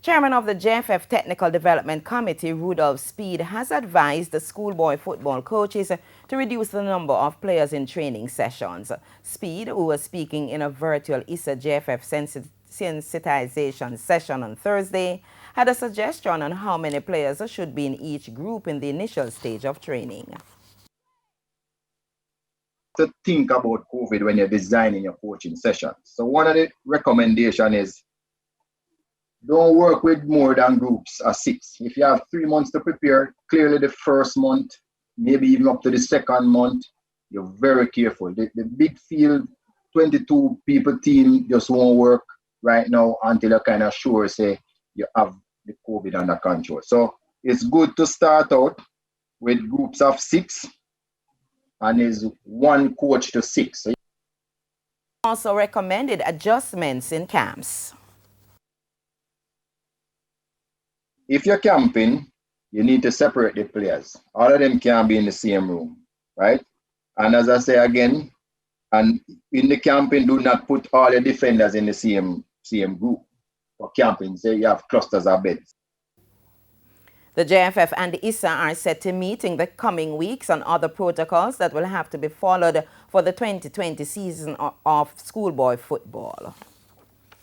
Chairman of the JFF Technical Development Committee, Rudolph Speid, has advised the schoolboy football coaches to reduce the number of players in training sessions. Speid, who was speaking in a virtual ISA JFF sensitization session on Thursday, had a suggestion on how many players should be in each group in the initial stage of training. To think about COVID when you're designing your coaching session. So one of the recommendations is don't work with more than groups of 6. If you have 3 months to prepare, clearly the first month, maybe even up to the second month, you're very careful. The big field, 22 people team just won't work right now until you're kind of sure, say, you have the COVID under control. So it's good to start out with groups of 6 and is 1 coach to 6. So also recommended adjustments in camps. If you're camping, you need to separate the players. All of them can't be in the same room, right? And as I say again, and in the camping, do not put all the defenders in the same group. For camping, say you have clusters of beds. The JFF and the ISA are set to meet in the coming weeks on other protocols that will have to be followed for the 2020 season of schoolboy football.